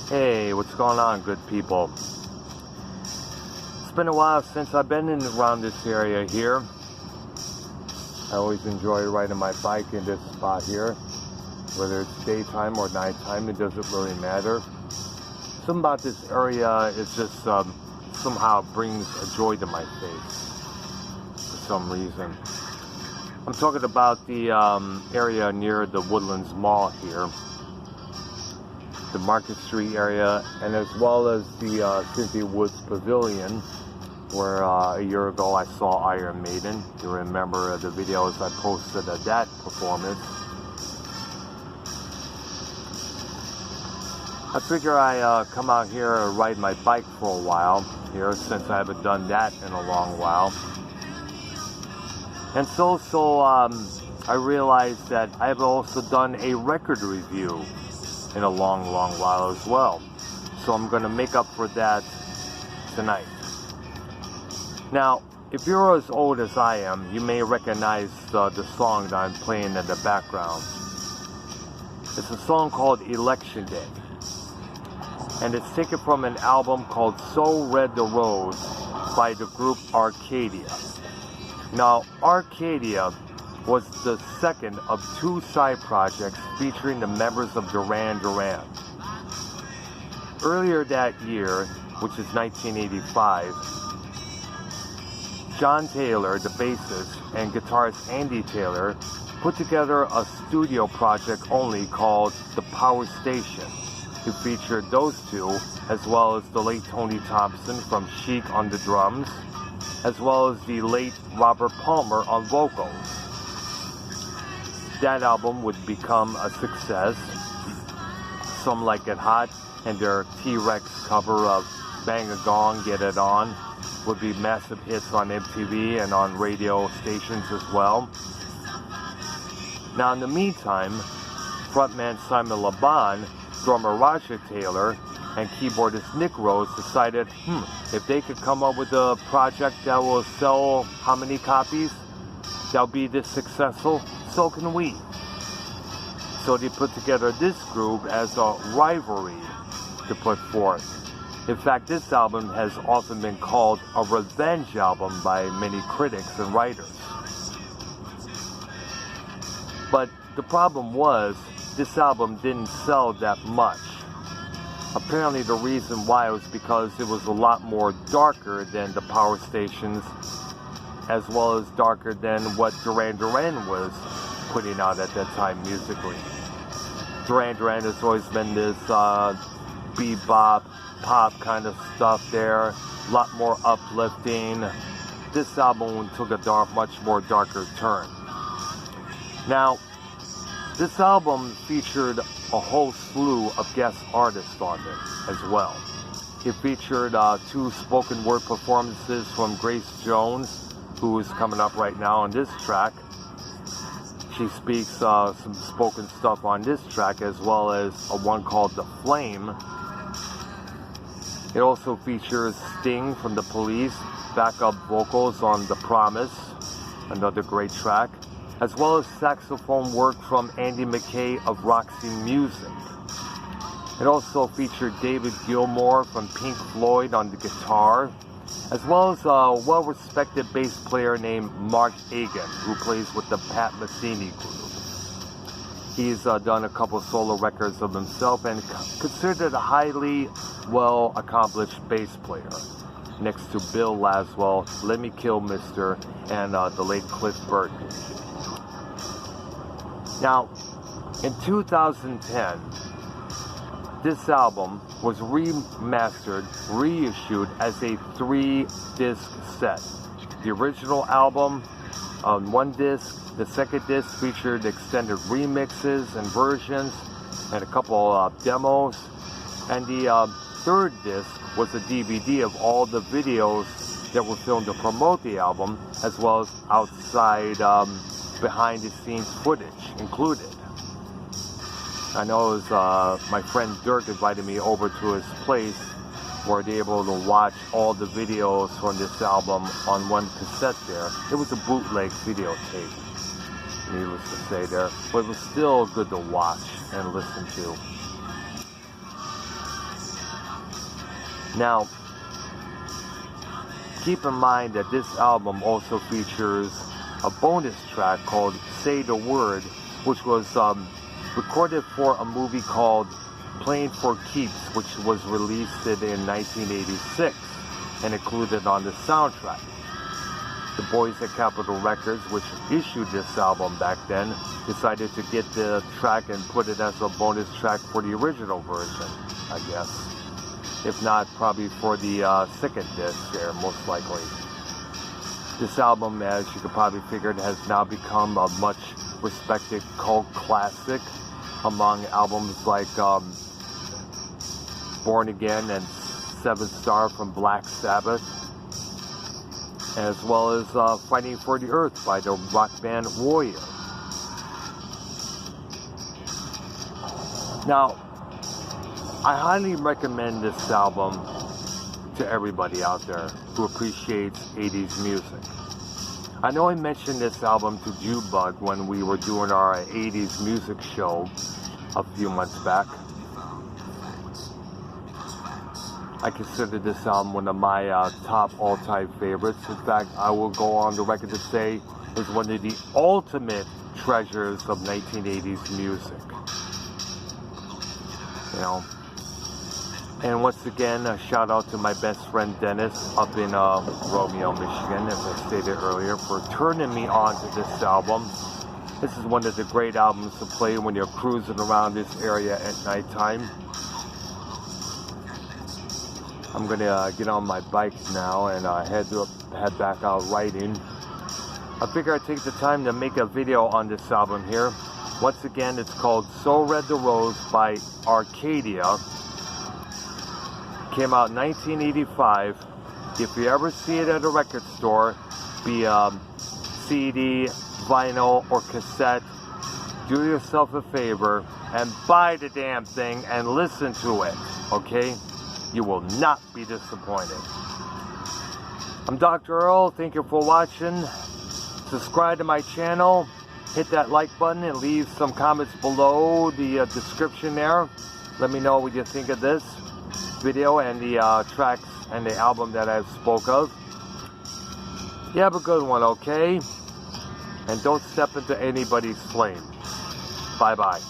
Hey, what's going on, good people? It's been a while since I've been in around this area here. I always enjoy riding my bike in this spot here. Whether it's daytime or nighttime, it doesn't really matter. Something about this area is just somehow brings a joy to my face for some reason. I'm talking about the area near the Woodlands Mall here, the Market Street area, and as well as the Cynthia Woods Pavilion, where a year ago I saw Iron Maiden. You remember the videos I posted of that performance. I figure I come out here and ride my bike for a while here, since I haven't done that in a long while. And so I realized that I have also done a record review in a long while as well. So I'm going to make up for that tonight. Now, if you're as old as I am, you may recognize the song that I'm playing in the background. It's a song called Election Day. And it's taken from an album called So Red the Rose by the group Arcadia. Now, Arcadia was the second of two side projects featuring the members of Duran Duran. Earlier that year, which is 1985, John Taylor, the bassist, and guitarist Andy Taylor put together a studio project only called The Power Station, who featured those two, as well as the late Tony Thompson from Chic on the drums, as well as the late Robert Palmer on vocals. That album would become a success. Some Like It Hot and their T-Rex cover of Bang a Gong, Get It On would be massive hits on MTV and on radio stations as well. Now in the meantime, frontman Simon Le Bon, drummer Roger Taylor, and keyboardist Nick Rose decided, if they could come up with a project that will sell how many copies, that'll be this successful, so can we. So they put together this group as a rivalry to put forth. In fact, this album has often been called a revenge album by many critics and writers. But the problem was, this album didn't sell that much. Apparently the reason why was because it was a lot more darker than the Power Stations, as well as darker than what Duran Duran was putting out at that time musically. Duran Duran has always been this bebop, pop kind of stuff there, a lot more uplifting. This album took a much more darker turn. Now, this album featured a whole slew of guest artists on it as well. It featured two spoken word performances from Grace Jones, who is coming up right now on this track. She speaks some spoken stuff on this track, as well as one called The Flame. It also features Sting from The Police, backup vocals on The Promise, another great track, as well as saxophone work from Andy McKay of Roxy Music. It also featured David Gilmour from Pink Floyd on the guitar, as well as a well-respected bass player named Mark Agan, who plays with the Pat Metheny group. He's done a couple solo records of himself and considered a highly well-accomplished bass player, next to Bill Laswell, Let Me Kill Mister, and the late Cliff Burton. Now, in 2010, this album was remastered, reissued as a 3-disc set. The original album on 1 disc, the second disc featured extended remixes and versions, and a couple of demos, and the third disc was a DVD of all the videos that were filmed to promote the album, as well as outside behind-the-scenes footage included. I know it was my friend Dirk invited me over to his place, where they were able to watch all the videos from this album on one cassette there. It was a bootleg videotape, needless to say there, but it was still good to watch and listen to. Now, keep in mind that this album also features a bonus track called Say the Word, which was recorded for a movie called Playing for Keeps, which was released in 1986 and included on the soundtrack. The boys at Capitol Records, which issued this album back then, decided to get the track and put it as a bonus track for the original version, I guess. If not, probably for the second disc there, most likely. This album, as you could probably figure, has now become a much respected cult classic among albums like Born Again and Seventh Star from Black Sabbath, as well as Fighting for the Earth by the rock band Warrior. Now, I highly recommend this album to everybody out there who appreciates 80s music. I know I mentioned this album to Jubug when we were doing our 80s music show a few months back. I consider this album one of my top all-time favorites. In fact, I will go on the record to say it's one of the ultimate treasures of 1980s music. You know. And once again, a shout out to my best friend Dennis up in Romeo, Michigan, as I stated earlier, for turning me on to this album. This is one of the great albums to play when you're cruising around this area at nighttime. I'm gonna get on my bike now and head back out riding. I figure I'd take the time to make a video on this album here. Once again, it's called So Red the Rose by Arcadia. Came out in 1985. If you ever see it at a record store, be CD, vinyl, or cassette, do yourself a favor and buy the damn thing and listen to it, okay? You will not be disappointed. I'm Dr. Earl. Thank you for watching. Subscribe to my channel. Hit that like button and leave some comments below the description there. Let me know what you think of this video and the tracks and the album that I spoke of. You have a good one, okay? And don't step into anybody's flame. Bye-bye.